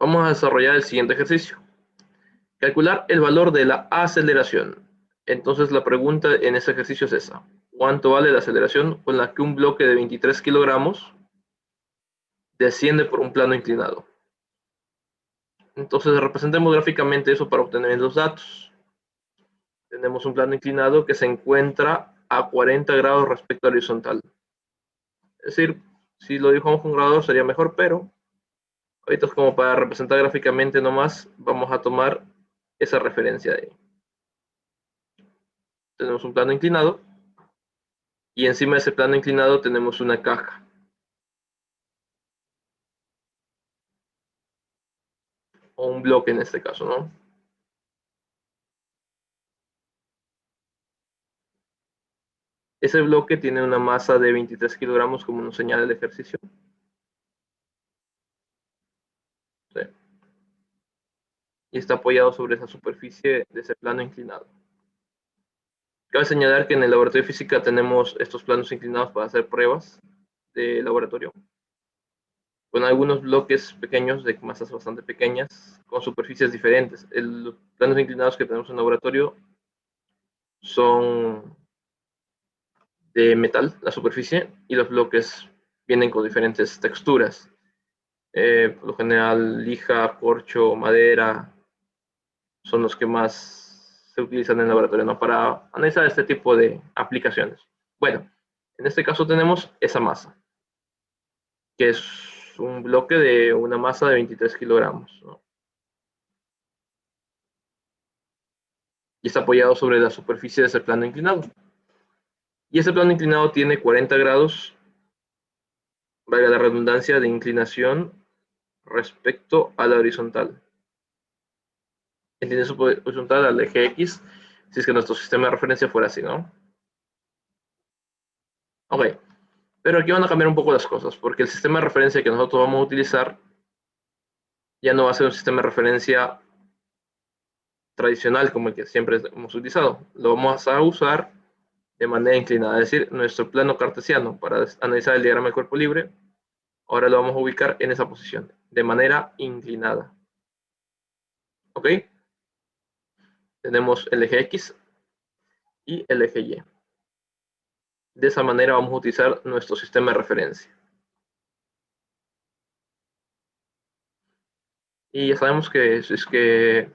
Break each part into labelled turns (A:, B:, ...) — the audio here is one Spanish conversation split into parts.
A: Vamos a desarrollar el siguiente ejercicio. Calcular el valor de la aceleración. Entonces la pregunta en este ejercicio es esa. ¿Cuánto vale la aceleración con la que un bloque de 23 kilogramos desciende por un plano inclinado? Entonces representemos gráficamente eso para obtener los datos. Tenemos un plano inclinado que se encuentra a 40 grados respecto al horizontal. Es decir, si lo dibujamos con grados sería mejor, pero ahorita es como para representar gráficamente nomás, vamos a tomar esa referencia de ahí. Tenemos un plano inclinado y encima de ese plano inclinado tenemos una caja. O un bloque en este caso, ¿no? Ese bloque tiene una masa de 23 kilogramos como nos señala el ejercicio. Sí. Y está apoyado sobre esa superficie de ese plano inclinado. Cabe señalar que en el laboratorio de física tenemos estos planos inclinados para hacer pruebas de laboratorio, con algunos bloques pequeños de masas bastante pequeñas, con superficies diferentes. Los planos inclinados que tenemos en el laboratorio son de metal, la superficie, y los bloques vienen con diferentes texturas. Por lo general, lija, corcho, madera, son los que más se utilizan en el laboratorio, ¿no? Para analizar este tipo de aplicaciones. Bueno, en este caso tenemos esa masa, que es un bloque de una masa de 23 kilogramos, ¿no? Y está apoyado sobre la superficie de ese plano inclinado. Y ese plano inclinado tiene 40 grados, valga la redundancia, de inclinación respecto a la horizontal. Entiende su horizontal al eje X, si es que nuestro sistema de referencia fuera así, ¿no? Ok, pero aquí van a cambiar un poco las cosas, porque el sistema de referencia que nosotros vamos a utilizar ya no va a ser un sistema de referencia tradicional como el que siempre hemos utilizado. Lo vamos a usar de manera inclinada, es decir, nuestro plano cartesiano para analizar el diagrama del cuerpo libre, ahora lo vamos a ubicar en esa posición, de manera inclinada. ¿Ok? Tenemos el eje X y el eje Y. De esa manera vamos a utilizar nuestro sistema de referencia. Y ya sabemos que si es que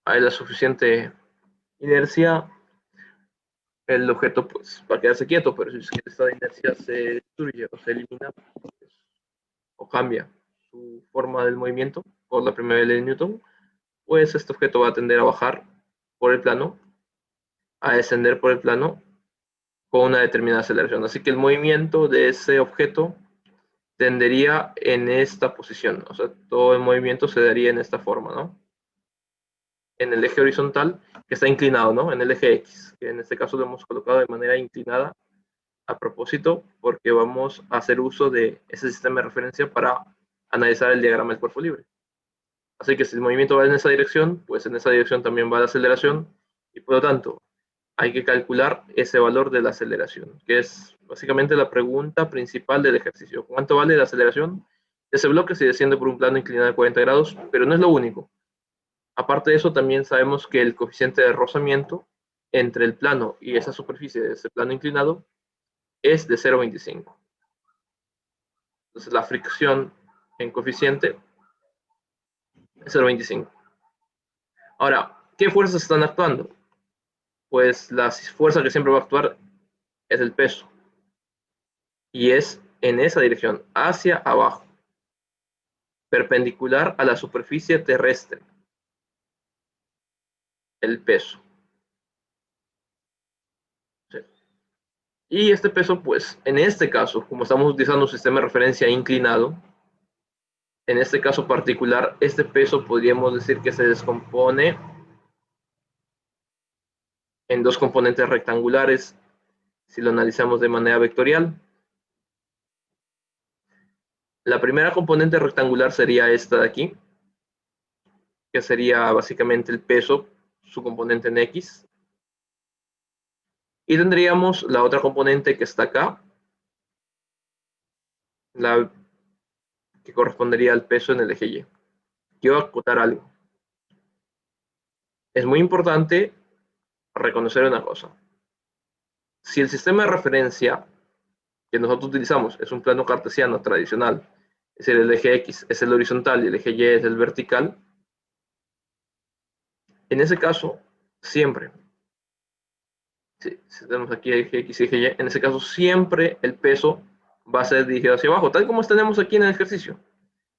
A: hay la suficiente inercia, el objeto pues va a quedarse quieto, pero si es que esta inercia se destruye o se elimina, pues, o cambia su forma del movimiento por la primera ley de Newton, pues este objeto va a tender a bajar por el plano, a descender por el plano con una determinada aceleración. Así que el movimiento de ese objeto tendería en esta posición, o sea, todo el movimiento se daría en esta forma, ¿no? En el eje horizontal, que está inclinado, ¿no? En el eje X, que en este caso lo hemos colocado de manera inclinada a propósito, porque vamos a hacer uso de ese sistema de referencia para analizar el diagrama del cuerpo libre. Así que si el movimiento va en esa dirección, pues en esa dirección también va la aceleración, y por lo tanto, hay que calcular ese valor de la aceleración, que es básicamente la pregunta principal del ejercicio. ¿Cuánto vale la aceleración de ese bloque si desciende por un plano inclinado de 40 grados? Pero no es lo único. Aparte de eso, también sabemos que el coeficiente de rozamiento entre el plano y esa superficie de ese plano inclinado es de 0,25. Entonces la fricción en coeficiente es 0,25. Ahora, ¿qué fuerzas están actuando? Pues la fuerza que siempre va a actuar es el peso. Y es en esa dirección, hacia abajo, perpendicular a la superficie terrestre, el peso. ¿Sí? Y este peso, pues, en este caso, como estamos utilizando un sistema de referencia inclinado, en este caso particular, este peso podríamos decir que se descompone en dos componentes rectangulares si lo analizamos de manera vectorial. La primera componente rectangular sería esta de aquí, que sería básicamente el peso, su componente en X. Y tendríamos la otra componente que está acá, la que correspondería al peso en el eje Y. quiero acotar algo. Es muy importante reconocer una cosa. Si el sistema de referencia que nosotros utilizamos es un plano cartesiano tradicional, es decir, el eje X es el horizontal y el eje Y es el vertical, en ese caso, siempre, si tenemos aquí eje X y eje Y, en ese caso siempre el peso va a ser dirigido hacia abajo, tal como tenemos aquí en el ejercicio.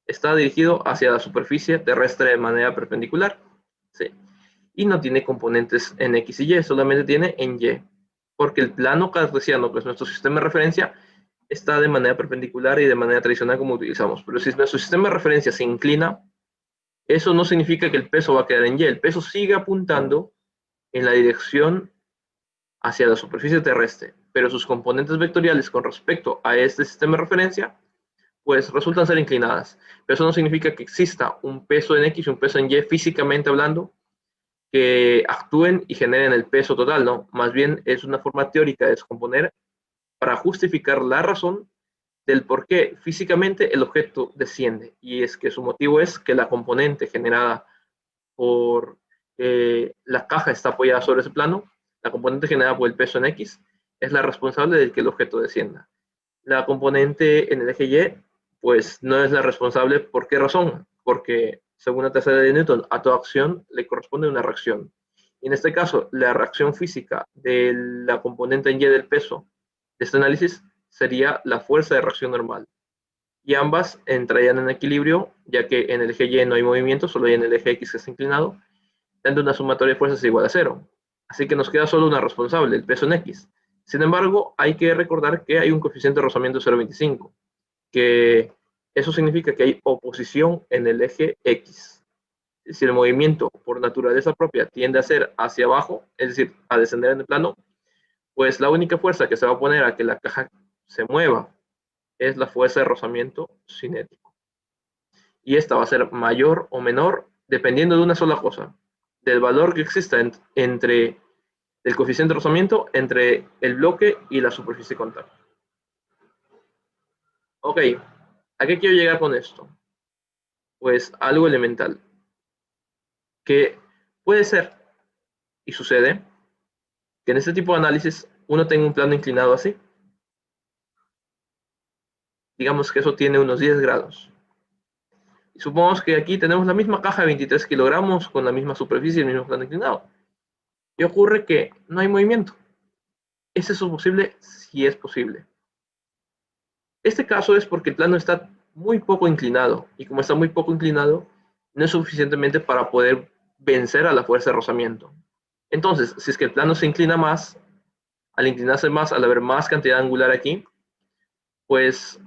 A: Está dirigido hacia la superficie terrestre de manera perpendicular. ¿Sí? Y no tiene componentes en X y Y, solamente tiene en Y. Porque el plano cartesiano, que es nuestro sistema de referencia, está de manera perpendicular y de manera tradicional como utilizamos. Pero si nuestro sistema de referencia se inclina, eso no significa que el peso va a quedar en Y. El peso sigue apuntando en la dirección hacia la superficie terrestre, pero sus componentes vectoriales con respecto a este sistema de referencia pues resultan ser inclinadas. Pero eso no significa que exista un peso en X y un peso en Y físicamente hablando que actúen y generen el peso total, ¿no? Más bien es una forma teórica de descomponer para justificar la razón del por qué físicamente el objeto desciende. Y es que su motivo es que la componente generada por la caja está apoyada sobre ese plano, la componente generada por el peso en X es la responsable de que el objeto descienda. La componente en el eje Y, pues no es la responsable. ¿Por qué razón? Porque según la tercera ley de Newton, a toda acción le corresponde una reacción. Y en este caso, la reacción física de la componente en Y del peso de este análisis sería la fuerza de reacción normal. Y ambas entrarían en equilibrio, ya que en el eje Y no hay movimiento, solo hay en el eje X que está inclinado, dando una sumatoria de fuerzas igual a cero. Así que nos queda solo una responsable, el peso en X. Sin embargo, hay que recordar que hay un coeficiente de rozamiento de 0,25, que eso significa que hay oposición en el eje X. Si el movimiento por naturaleza propia tiende a ser hacia abajo, es decir, a descender en el plano, pues la única fuerza que se va a poner a que la caja se mueva es la fuerza de rozamiento cinético. Y esta va a ser mayor o menor dependiendo de una sola cosa, del valor que exista entre el coeficiente de rozamiento entre el bloque y la superficie de contacto. Ok, ¿a qué quiero llegar con esto? Pues algo elemental, que puede ser y sucede que en este tipo de análisis uno tenga un plano inclinado así. Digamos que eso tiene unos 10 grados. Y supongamos que aquí tenemos la misma caja de 23 kilogramos con la misma superficie y el mismo plano inclinado. Y ocurre que no hay movimiento. ¿Es eso posible? Sí es posible. Este caso es porque el plano está muy poco inclinado, y como está muy poco inclinado, no es suficientemente para poder vencer a la fuerza de rozamiento. Entonces, si es que el plano se inclina más, al inclinarse más, al haber más cantidad angular aquí, pues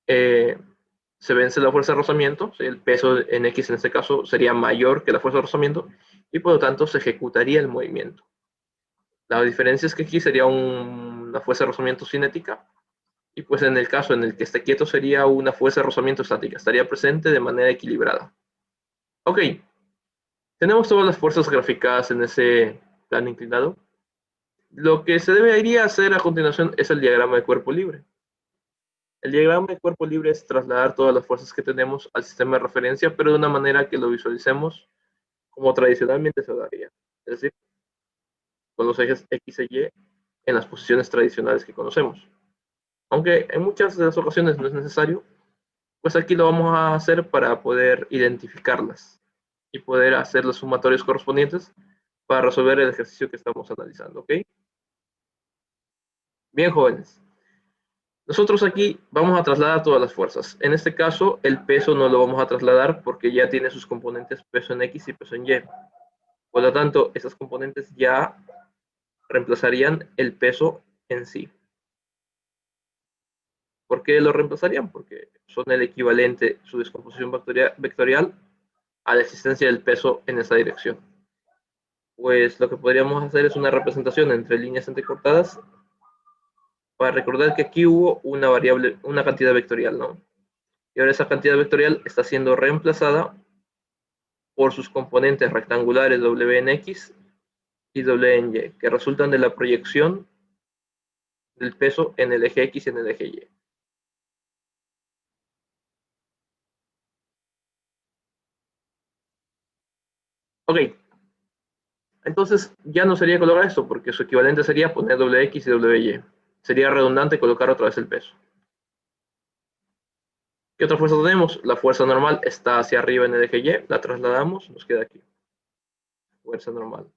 A: se vence la fuerza de rozamiento, ¿sí? El peso en X en este caso sería mayor que la fuerza de rozamiento, y por lo tanto se ejecutaría el movimiento. La diferencia es que aquí sería una fuerza de rozamiento cinética, y pues en el caso en el que esté quieto sería una fuerza de rozamiento estática, estaría presente de manera equilibrada. Ok, tenemos todas las fuerzas graficadas en ese plano inclinado. Lo que se debería hacer a continuación es el diagrama de cuerpo libre. El diagrama de cuerpo libre es trasladar todas las fuerzas que tenemos al sistema de referencia, pero de una manera que lo visualicemos como tradicionalmente se daría, es decir, con los ejes X y Y en las posiciones tradicionales que conocemos. Aunque en muchas de las ocasiones no es necesario, pues aquí lo vamos a hacer para poder identificarlas y poder hacer los sumatorios correspondientes para resolver el ejercicio que estamos analizando, ¿ok? Bien, jóvenes. Nosotros aquí vamos a trasladar todas las fuerzas. En este caso, el peso no lo vamos a trasladar porque ya tiene sus componentes peso en X y peso en Y. Por lo tanto, esas componentes ya reemplazarían el peso en sí. ¿Por qué lo reemplazarían? Porque son el equivalente, su descomposición vectorial, a la existencia del peso en esa dirección. Pues lo que podríamos hacer es una representación entre líneas entrecortadas para recordar que aquí hubo una variable, una cantidad vectorial, ¿no? Y ahora esa cantidad vectorial está siendo reemplazada por sus componentes rectangulares W en X y W en Y, que resultan de la proyección del peso en el eje X y en el eje Y. Ok, entonces ya no sería colocar esto, porque su equivalente sería poner WX y WY. Sería redundante colocar otra vez el peso. ¿Qué otra fuerza tenemos? La fuerza normal está hacia arriba en el eje Y, la trasladamos, nos queda aquí. Fuerza normal.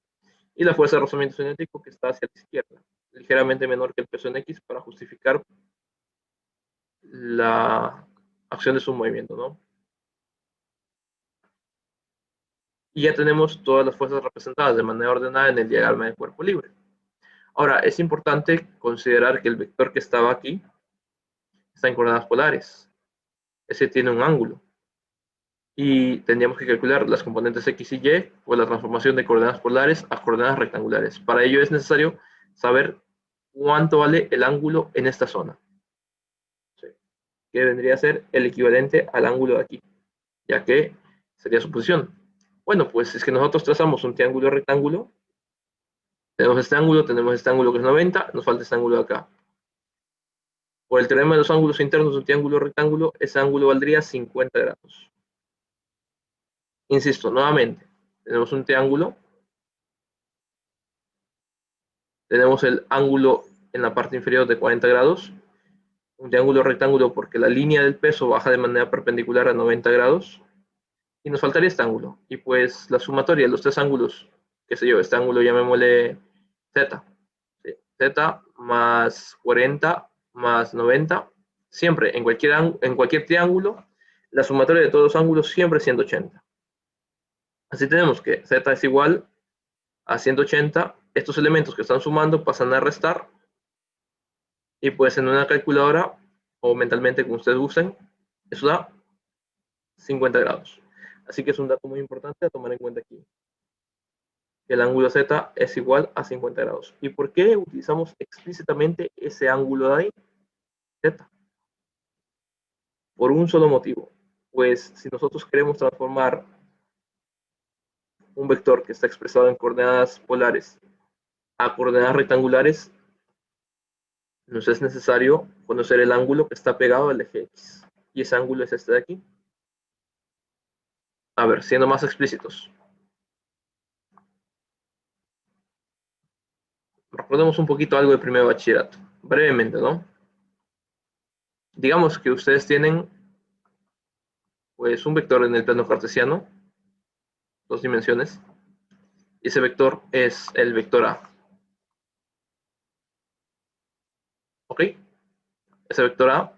A: Y la fuerza de rozamiento cinético que está hacia la izquierda, ligeramente menor que el peso en X para justificar la acción de su movimiento, ¿no? Y ya tenemos todas las fuerzas representadas de manera ordenada en el diagrama de cuerpo libre. Ahora, es importante considerar que el vector que estaba aquí está en coordenadas polares. Ese tiene un ángulo. Y tendríamos que calcular las componentes X y Y o la transformación de coordenadas polares a coordenadas rectangulares. Para ello es necesario saber cuánto vale el ángulo en esta zona, ¿sí? Que vendría a ser el equivalente al ángulo de aquí, ya que sería su posición. Bueno, pues es que nosotros trazamos un triángulo rectángulo, tenemos este ángulo que es 90, nos falta este ángulo de acá. Por el teorema de los ángulos internos de un triángulo rectángulo, ese ángulo valdría 50 grados. Insisto, nuevamente, tenemos un triángulo, tenemos el ángulo en la parte inferior de 40 grados, un triángulo rectángulo porque la línea del peso baja de manera perpendicular a 90 grados, y nos faltaría este ángulo. Y pues la sumatoria de los tres ángulos, qué sé yo, este ángulo llamémosle Z, ¿sí? Z más 40 más 90, siempre en cualquier triángulo, la sumatoria de todos los ángulos siempre es 180. Así tenemos que Z es igual a 180, estos elementos que están sumando pasan a restar, y pues en una calculadora, o mentalmente como ustedes usen, eso da 50 grados. Así que es un dato muy importante a tomar en cuenta aquí. El ángulo Z es igual a 50 grados. ¿Y por qué utilizamos explícitamente ese ángulo de ahí? Z. Por un solo motivo. Pues si nosotros queremos transformar un vector que está expresado en coordenadas polares a coordenadas rectangulares, nos es necesario conocer el ángulo que está pegado al eje X. Y ese ángulo es este de aquí. A ver, siendo más explícitos. Recordemos un poquito algo de primer bachillerato. Brevemente, ¿no? Digamos que ustedes tienen pues un vector en el plano cartesiano, dos dimensiones, y ese vector es el vector A. ¿Ok? Ese vector A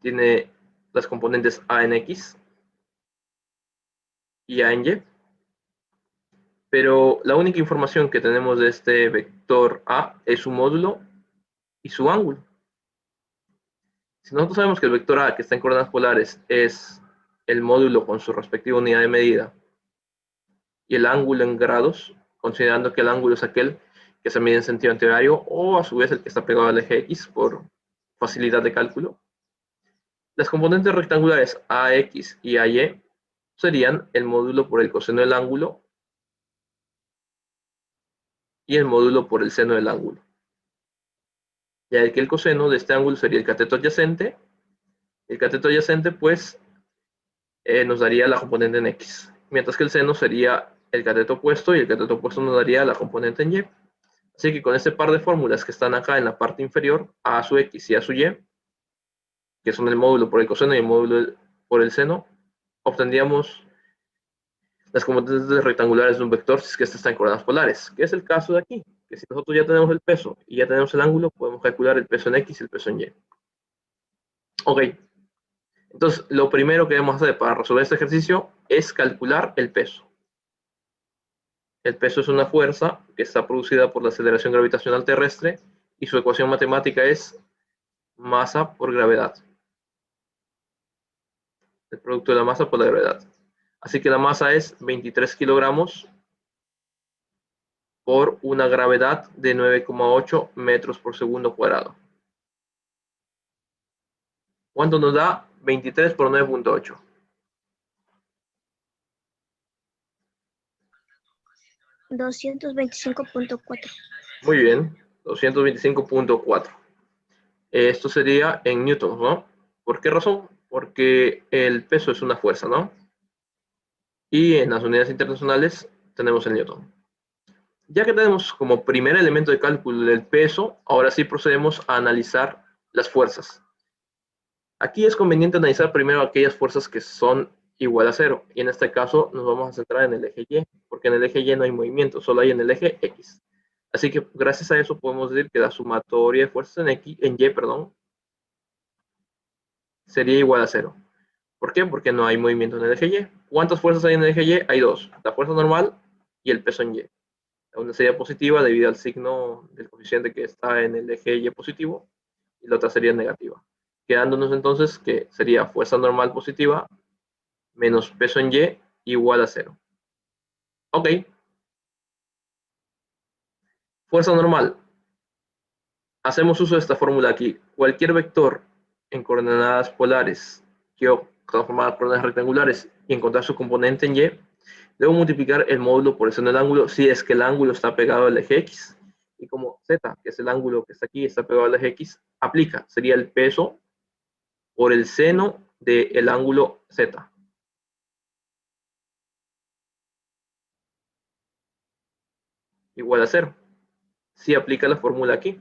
A: tiene las componentes A en X y A en Y, pero la única información que tenemos de este vector A es su módulo y su ángulo. Si nosotros sabemos que el vector A, que está en coordenadas polares, es el módulo con su respectiva unidad de medida y el ángulo en grados, considerando que el ángulo es aquel que se mide en sentido antihorario o a su vez el que está pegado al eje X por facilidad de cálculo, las componentes rectangulares AX y AY serían el módulo por el coseno del ángulo y el módulo por el seno del ángulo. Ya que el coseno de este ángulo sería el cateto adyacente. El cateto adyacente, pues, nos daría la componente en X, mientras que el seno sería el cateto opuesto y el cateto opuesto nos daría la componente en Y. Así que con este par de fórmulas que están acá en la parte inferior, A su X y A su Y, que son el módulo por el coseno y el módulo por el seno, obtendríamos las componentes rectangulares de un vector si es que este está en coordenadas polares, que es el caso de aquí, que si nosotros ya tenemos el peso y ya tenemos el ángulo, podemos calcular el peso en X y el peso en Y. Ok, entonces lo primero que debemos hacer para resolver este ejercicio es calcular el peso. El peso es una fuerza que está producida por la aceleración gravitacional terrestre y su ecuación matemática es masa por gravedad. El producto de la masa por la gravedad. Así que la masa es 23 kilogramos por una gravedad de 9,8 metros por segundo cuadrado. ¿Cuánto nos da 23 por 9,8?
B: $225.4.
A: Muy bien, 225,4. Esto sería en newtons, ¿no? ¿Por qué razón? Porque el peso es una fuerza, ¿no? Y en las unidades internacionales tenemos el newton. Ya que tenemos como primer elemento de cálculo el peso, ahora sí procedemos a analizar las fuerzas. Aquí es conveniente analizar primero aquellas fuerzas que son igual a cero. Y en este caso nos vamos a centrar en el eje Y, porque en el eje Y no hay movimiento, solo hay en el eje X. Así que gracias a eso podemos decir que la sumatoria de fuerzas en Y, sería igual a cero. ¿Por qué? Porque no hay movimiento en el eje Y. ¿Cuántas fuerzas hay en el eje Y? Hay dos, la fuerza normal y el peso en Y. Una sería positiva debido al signo del coeficiente que está en el eje Y positivo y la otra sería negativa. Quedándonos entonces que sería fuerza normal positiva menos peso en Y igual a cero. Ok, fuerza normal. Hacemos uso de esta fórmula aquí. Cualquier vector en coordenadas polares que transformar coordenadas rectangulares y encontrar su componente en Y, debo multiplicar el módulo por el seno del ángulo si es que el ángulo está pegado al eje X. Y como Z, que es el ángulo que está aquí, está pegado al eje X, aplica. Sería el peso por el seno del ángulo Z. Igual a cero. Si aplica la fórmula aquí.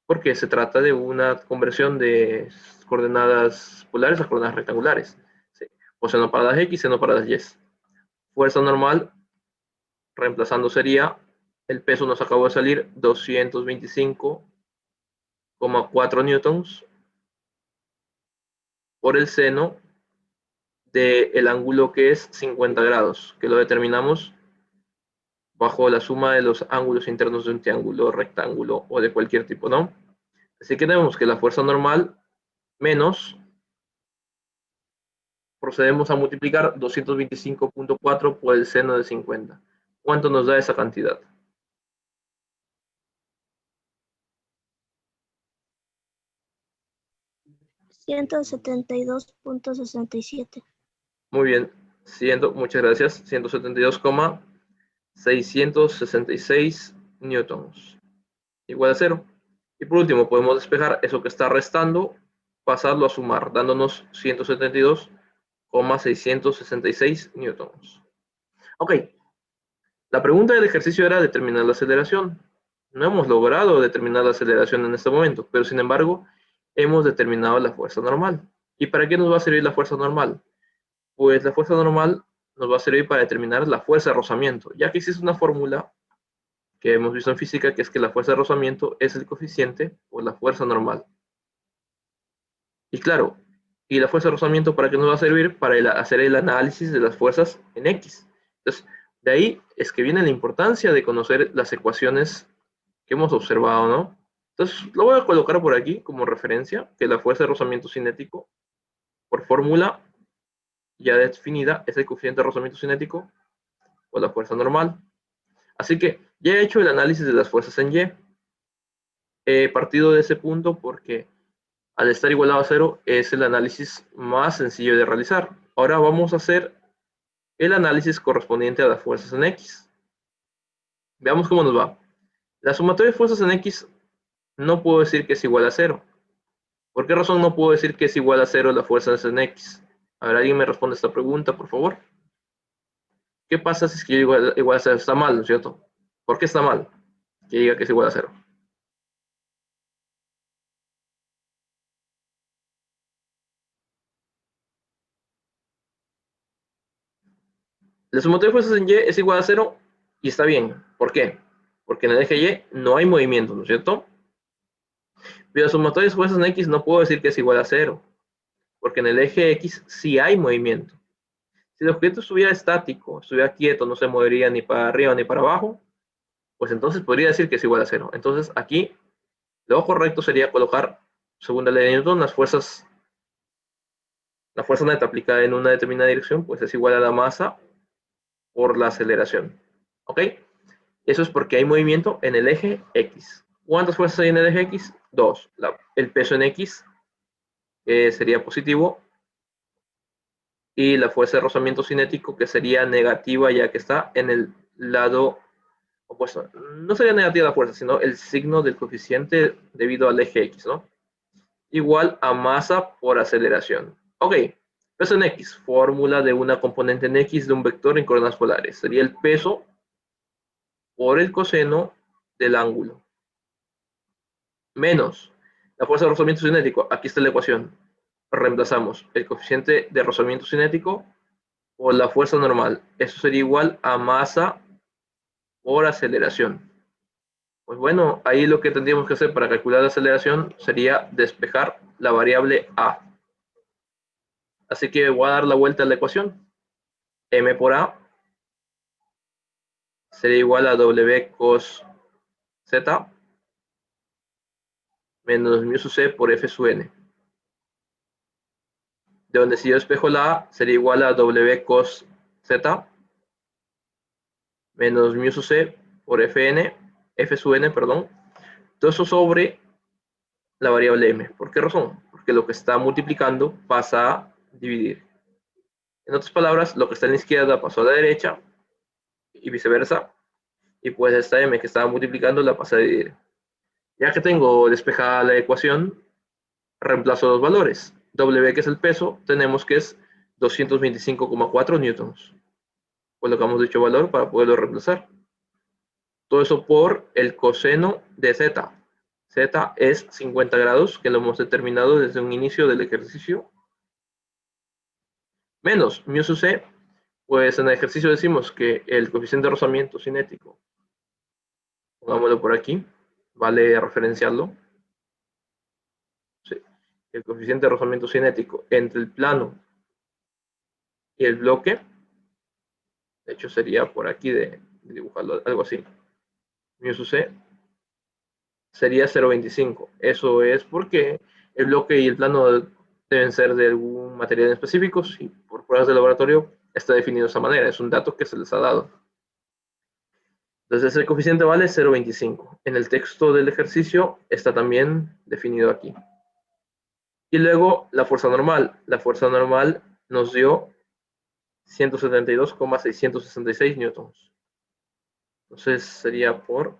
A: Porque se trata de una conversión de coordenadas polares a coordenadas rectangulares. Sí. O seno para las X, seno para las Y. Fuerza normal, reemplazando sería, el peso nos acabó de salir 225,4 newtons por el seno del ángulo que es 50 grados, que lo determinamos bajo la suma de los ángulos internos de un triángulo, rectángulo o de cualquier tipo, ¿no? Así que tenemos que la fuerza normal menos, procedemos a multiplicar 225,4 por el seno de 50. ¿Cuánto nos da esa cantidad?
B: 172.67.
A: Muy bien, muchas gracias. 172,666 newtons. Igual a cero. Y por último, podemos despejar eso que está restando, pasarlo a sumar, dándonos 172,666 newtons. Ok, la pregunta del ejercicio era determinar la aceleración. No hemos logrado determinar la aceleración en este momento, pero sin embargo, hemos determinado la fuerza normal. ¿Y para qué nos va a servir la fuerza normal? Pues la fuerza normal nos va a servir para determinar la fuerza de rozamiento, ya que existe una fórmula que hemos visto en física, que es que la fuerza de rozamiento es el coeficiente por la fuerza normal. Y claro, ¿y la fuerza de rozamiento para qué nos va a servir? Para hacer el análisis de las fuerzas en X. Entonces, de ahí es que viene la importancia de conocer las ecuaciones que hemos observado, ¿no? Entonces, lo voy a colocar por aquí como referencia, que la fuerza de rozamiento cinético, por fórmula ya definida, es el coeficiente de rozamiento cinético o la fuerza normal. Así que ya he hecho el análisis de las fuerzas en Y. He partido de ese punto porque al estar igualado a cero es el análisis más sencillo de realizar. Ahora vamos a hacer el análisis correspondiente a las fuerzas en X. Veamos cómo nos va. La sumatoria de fuerzas en X no puedo decir que es igual a cero. ¿Por qué razón no puedo decir que es igual a cero la fuerza en X? A ver, alguien me responde esta pregunta, por favor. ¿Qué pasa si es que igual a cero está mal, ¿no es cierto? ¿Por qué está mal que diga que es igual a cero? La sumatoria de fuerzas en Y es igual a cero y está bien. ¿Por qué? Porque en el eje Y no hay movimiento, ¿no es cierto? Pero la sumatoria de fuerzas en X no puedo decir que es igual a cero, porque en el eje X sí hay movimiento. Si el objeto estuviera estático, estuviera quieto, no se movería ni para arriba ni para abajo, pues entonces podría decir que es igual a cero. Entonces aquí lo correcto sería colocar, según la ley de Newton, la fuerza neta aplicada en una determinada dirección, pues es igual a la masa por la aceleración. ¿Ok? Eso es porque hay movimiento en el eje X. ¿Cuántas fuerzas hay en el eje X? Dos. El peso en X sería positivo y la fuerza de rozamiento cinético que sería negativa ya que está en el lado opuesto. No sería negativa la fuerza, sino el signo del coeficiente debido al eje X, ¿no? Igual a masa por aceleración. Ok, Peso en X, fórmula de una componente en X de un vector en coordenadas polares. Sería el peso por el coseno del ángulo. Menos la fuerza de rozamiento cinético. Aquí está la ecuación. Reemplazamos el coeficiente de rozamiento cinético por la fuerza normal. Eso sería igual a masa por aceleración. Pues bueno, ahí lo que tendríamos que hacer para calcular la aceleración sería despejar la variable a. Así que voy a dar la vuelta a la ecuación. M por a sería igual a W cos Z menos mu sub c por F sub n. De donde si yo despejo la a sería igual a W cos Z menos mu sub c por F sub n, perdón. Todo eso sobre la variable m. ¿Por qué razón? Porque lo que está multiplicando pasa a dividir. En otras palabras, lo que está en la izquierda pasó a la derecha y viceversa. Y pues esta m que estaba multiplicando la pasa a dividir. Ya que tengo despejada la ecuación, reemplazo los valores. W, que es el peso, tenemos que es 225,4 newtons. Colocamos dicho valor para poderlo reemplazar. Todo eso por el coseno de z. Z es 50 grados, que lo hemos determinado desde un inicio del ejercicio. Menos mu sub c, pues en el ejercicio decimos que el coeficiente de rozamiento cinético, pongámoslo por aquí, vale referenciarlo. Sí. El coeficiente de rozamiento cinético entre el plano y el bloque, de hecho sería por aquí de dibujarlo, algo así. Mu sub c sería 0,25. Eso es porque el bloque y el plano deben ser de algún material en específico y por pruebas de laboratorio está definido de esa manera. Es un dato que se les ha dado. Entonces el coeficiente vale 0,25. En el texto del ejercicio está también definido aquí. Y luego la fuerza normal. La fuerza normal nos dio 172,666 newtons. Entonces sería por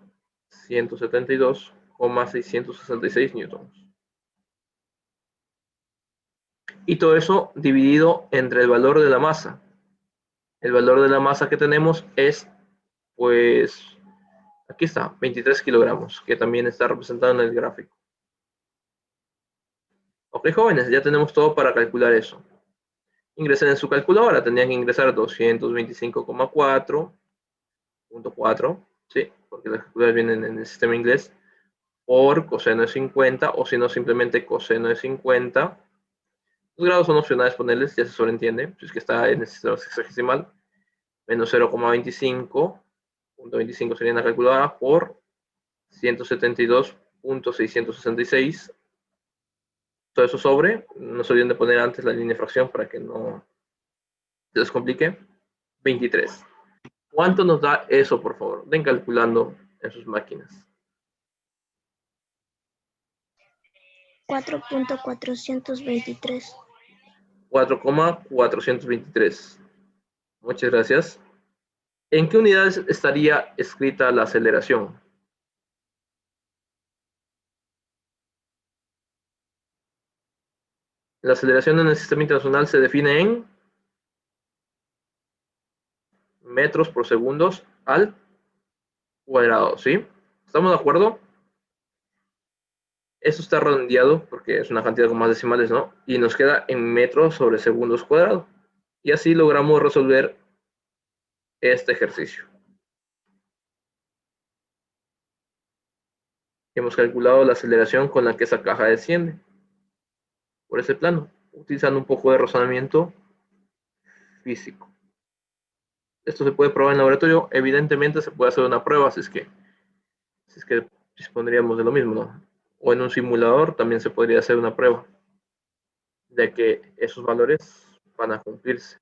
A: 172,666 newtons. Y todo eso dividido entre el valor de la masa. El valor de la masa que tenemos es, pues, aquí está, 23 kilogramos, que también está representado en el gráfico. Ok, jóvenes, ya tenemos todo para calcular eso. Ingresen en su calculadora, tendrían que ingresar 225,4.4, ¿sí? Porque las calculadoras vienen en el sistema inglés, por coseno de 50, o si no, simplemente coseno de 50. Los grados son opcionales ponerles, ya se sobreentiende, si es que está en el sistema sexagesimal, menos 0,25, sería en la calculadora, por 172.666. Todo eso sobre, no se olviden de poner antes la línea de fracción para que no se les complique, 23. ¿Cuánto nos da eso, por favor? Den calculando en sus máquinas.
B: 4.423.
A: 4,423. Muchas gracias. ¿En qué unidades estaría escrita la aceleración? La aceleración en el sistema internacional se define en metros por segundos al cuadrado, ¿sí? ¿Estamos de acuerdo? Eso está redondeado porque es una cantidad con más decimales, ¿no? Y nos queda en metros sobre segundos cuadrados. Y así logramos resolver este ejercicio. Hemos calculado la aceleración con la que esa caja desciende por ese plano, utilizando un poco de razonamiento físico. Esto se puede probar en laboratorio. Evidentemente se puede hacer una prueba si es que dispondríamos de lo mismo, ¿no? O en un simulador también se podría hacer una prueba de que esos valores van a cumplirse.